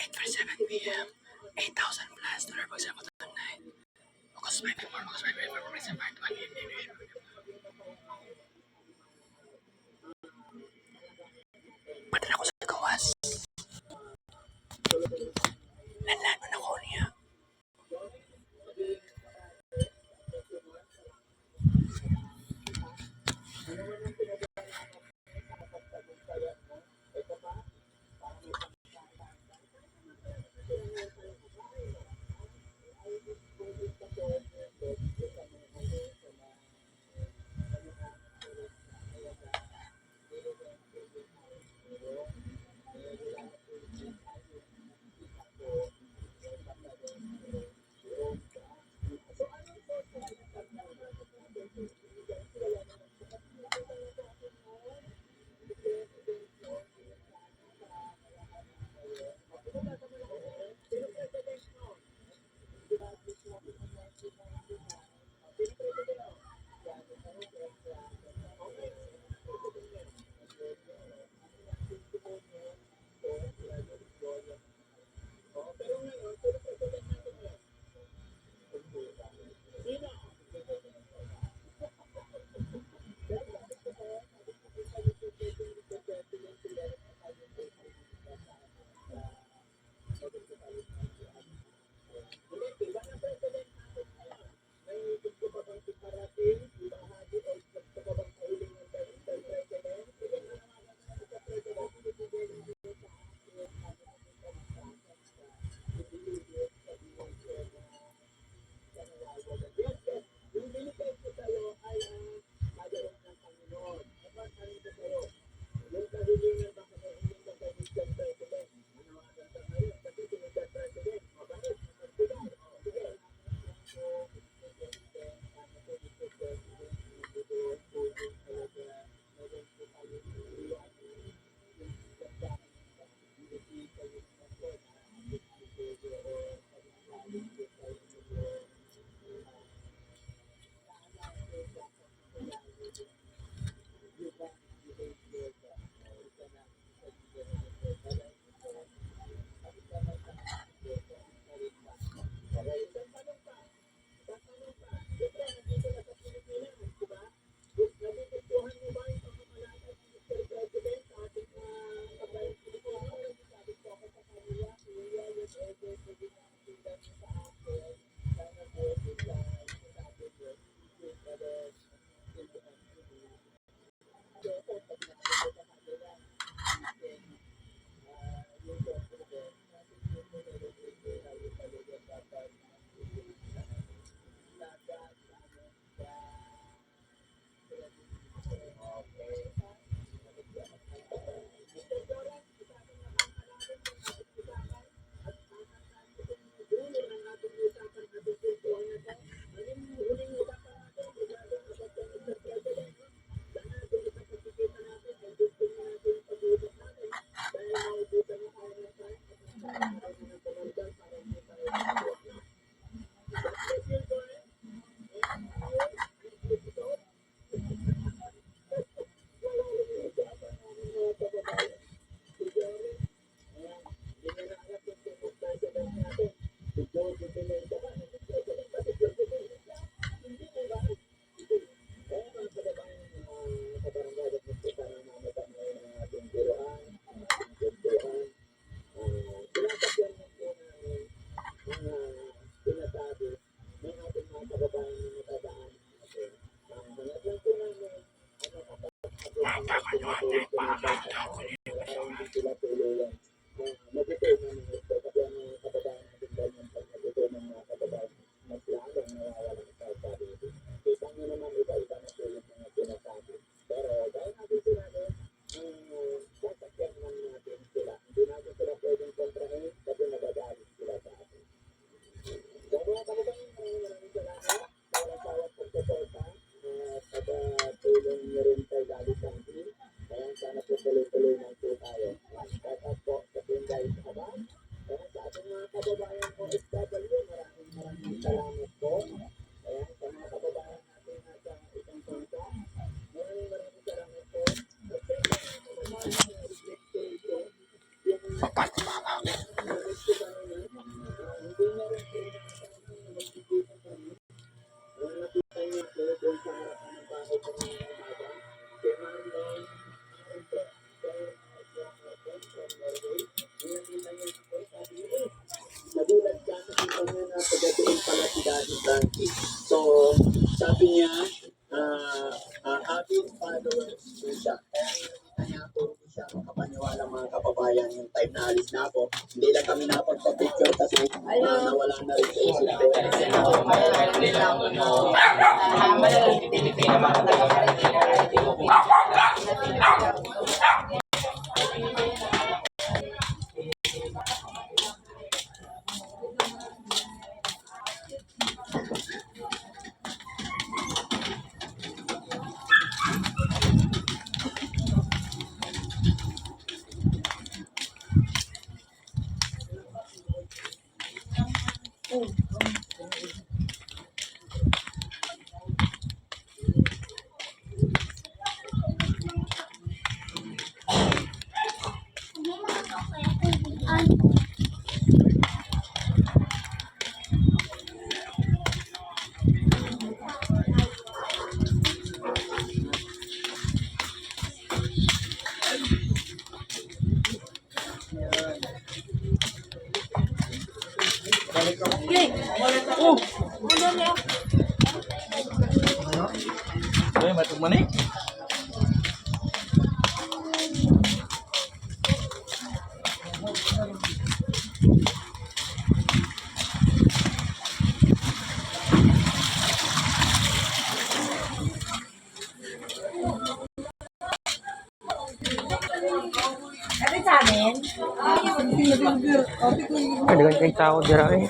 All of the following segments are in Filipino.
8:47 p.m. 8,000 plus dollar pag sa tonight. Because 5 more, because 5 more, because 5 more, padala ko sa gawas. Nanlano na ko niya. niya, avid followers ko siya. Kaya puro ko siya makapaniwala mga kababayan yung time na alis na ako. Hindi lang kami napagpa-picture kasi nawala na rin sa isip ko. Batuk mana? Dengan kay tao dira eh.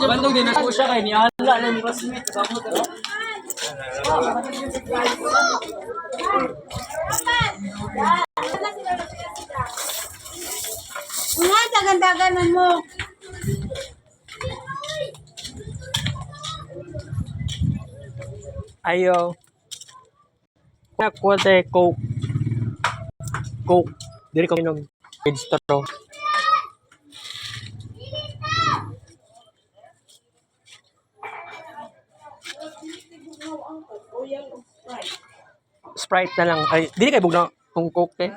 Bandog din ako siya kay niala lang classmate sa mo to. Nga, dagan-daganan mo. Ayo. Ako te coke. Coke. Diri kami nog straw. Sprite na lang. Ay, dili kay bugna kung coke eh.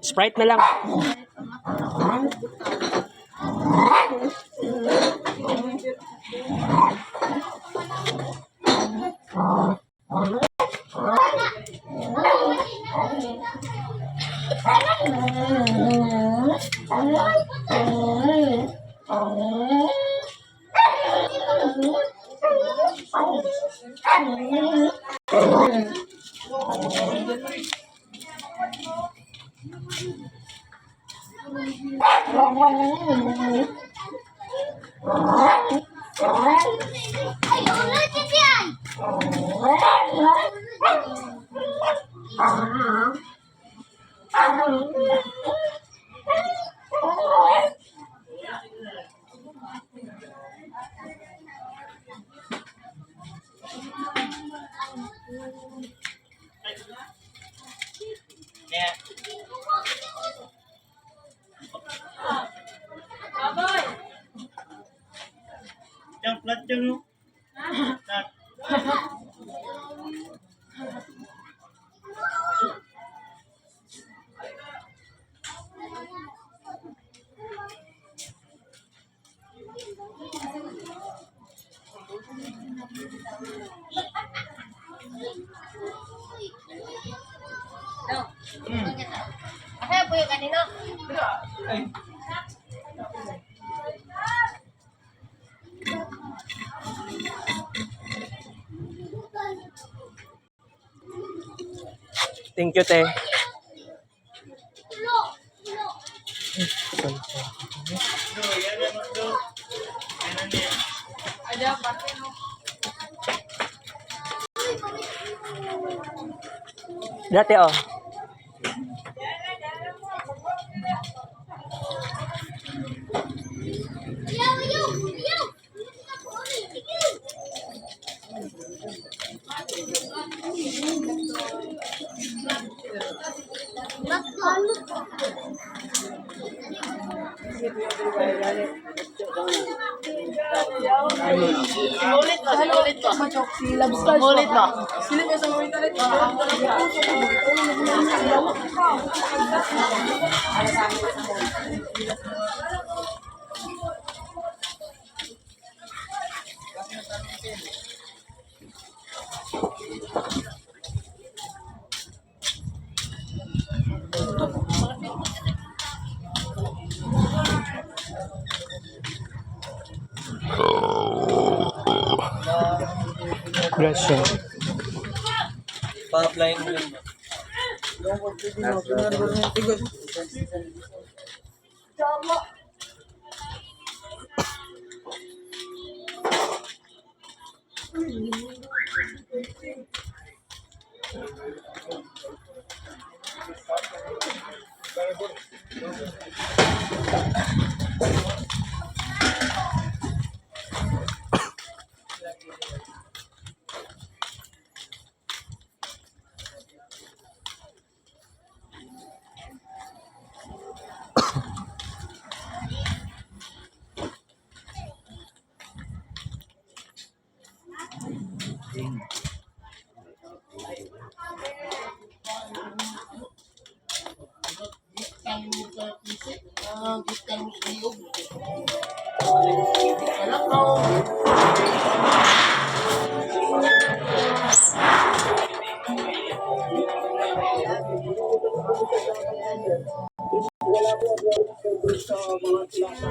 Sprite na lang. Yang plat yung Ako po yung kanino. Thank you, te. Dati oh. Ulit mo. Si Love Stars. Ulit ba? Silip mo sa mga internet. Grasya. Pa-apply mo yun. Wala po ako sa mga klasa